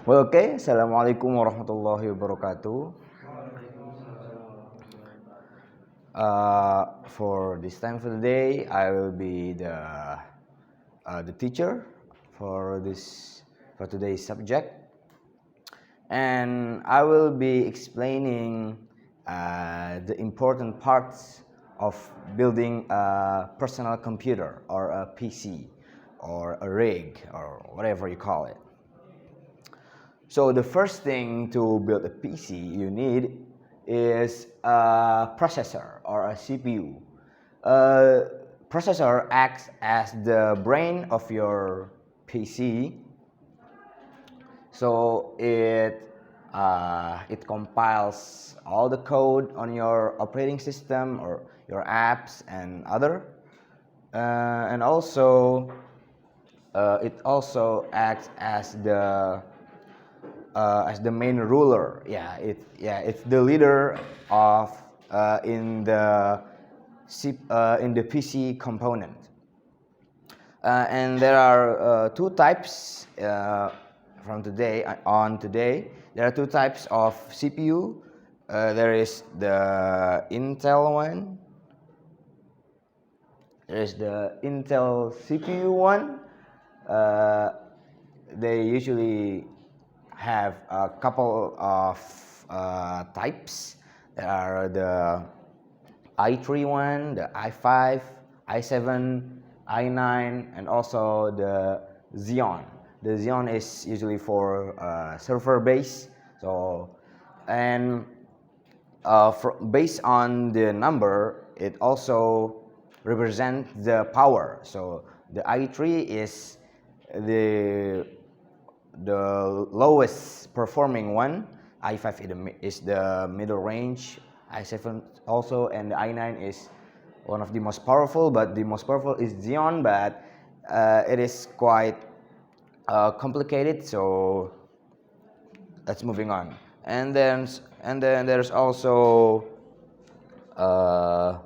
Well, okay. Assalamualaikum warahmatullahi wabarakatuh. For this time for the day, I will be the teacher for today's subject, and I will be explaining the important parts of building a personal computer or a PC or a rig or whatever you call it. So the first thing to build a PC you need is a processor or a CPU. A processor acts as the brain of your PC, so it compiles all the code on your operating system or your apps and other, and also it also acts as the main ruler. It's the leader of in the PC component. And there are two types from today on. Today there are two types of CPU. There is the Intel one. There is the Intel CPU one. They usually have a couple of types. There are the i3 one, the i5, i7, i9, and also the Xeon. The Xeon is usually for server base. So, and based on the number, it also represents the power. So the i3 is the lowest performing one. i5 is the middle range. i7 also, and the i9 is one of the most powerful, but the most powerful is Xeon, but it is quite complicated, so let's moving on. And then there's also AMD.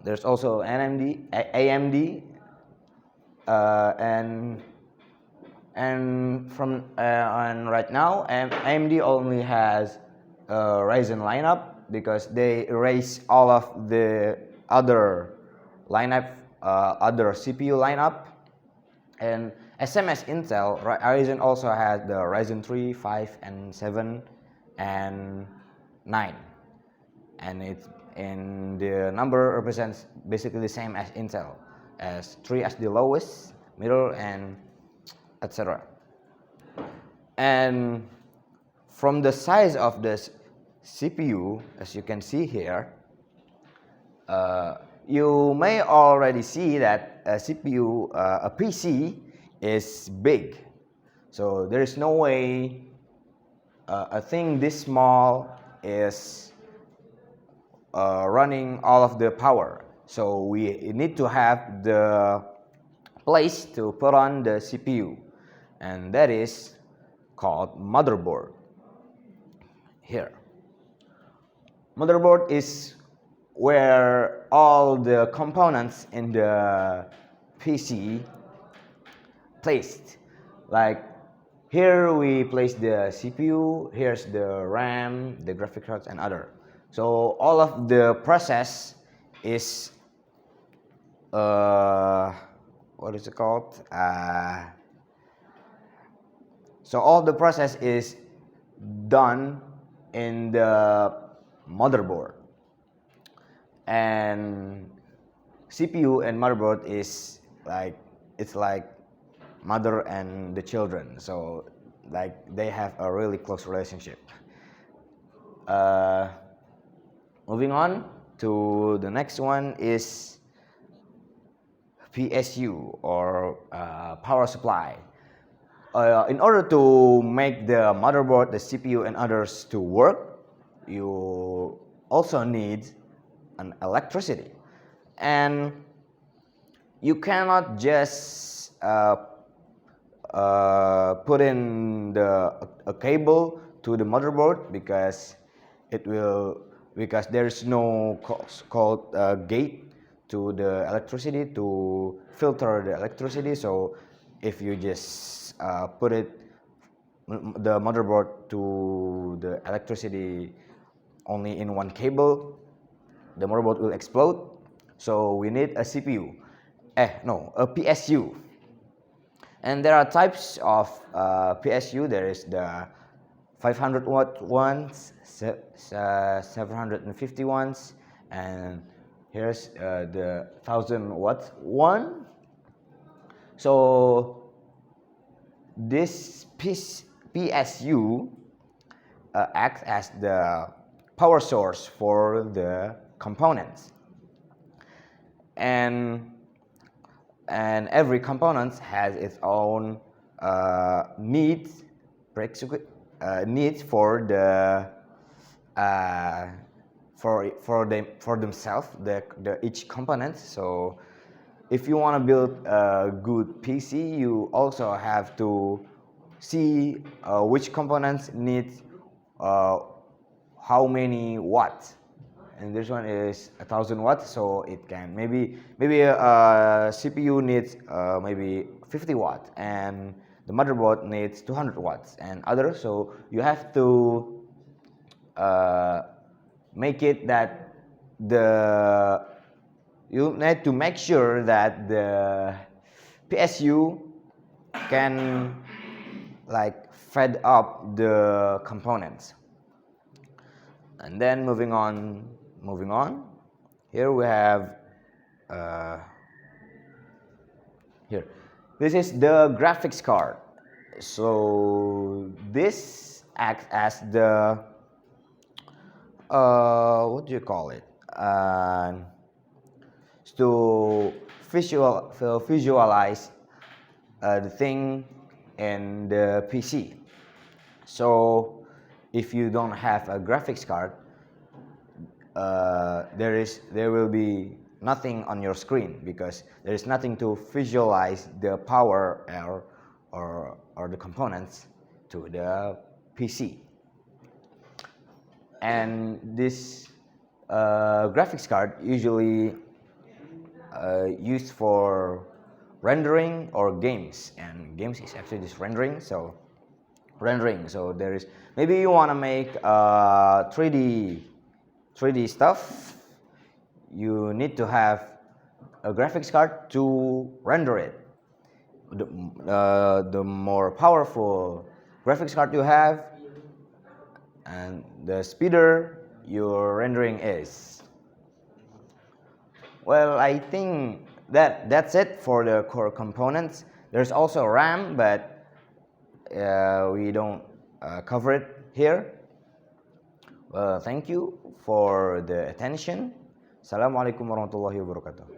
There's also AMD, and right now AMD only has Ryzen lineup because they erase all of the other lineup, other CPU lineup. And same as Intel, Ryzen also has the Ryzen 3, 5, and 7, and 9, and the number represents basically the same as Intel, as 3 as the lowest, middle, and etc. And from the size of this CPU, as you can see here, you may already see that a CPU, a PC is big. So there is no way a thing this small is running all of the power. So we need to have the place to put on the CPU, and that is called motherboard. Here, motherboard is where all the components in the PC placed. Like here we place the CPU, here's the RAM, the graphic cards, and other. So all of the process is what is it called? So all the process is done in the motherboard, and CPU and motherboard is like mother and the children. So like they have a really close relationship. Moving on to the next one is PSU, or power supply. In order to make the motherboard, the CPU, and others to work, you also need an electricity, and you cannot just put in a cable to the motherboard because there is no called gate to the electricity to filter the electricity. So if you just put the motherboard to the electricity only in one cable, the motherboard will explode. So we need a CPU. A PSU. And there are types of PSU. There is the 500 watt ones, 750 ones, and here's the 1000 watt one. So this PSU acts as the power source for the components, and every component has its own needs for the for themselves, each component. So if you want to build a good PC, you also have to see which components need how many watts. And this one is 1000 watts, so it can maybe a CPU needs maybe 50 watts, and the motherboard needs 200 watts and others. So you have to make it that you need to make sure that the PSU can like fed up the components. And then moving on, here we have here, this is the graphics card. So this acts as the what do you call it, to visualize the thing in the PC. So if you don't have a graphics card, there will be nothing on your screen, because there is nothing to visualize the power or the components to the PC. And this graphics card usually used for rendering or games, and games is actually this rendering. So there is, maybe you want to make 3D stuff, you need to have a graphics card to render it. The more powerful graphics card you have, and the speeder your rendering is. Well, I think that's it for the core components. There's also RAM, but we don't cover it here. Thank you for the attention. Assalamualaikum warahmatullahi wabarakatuh.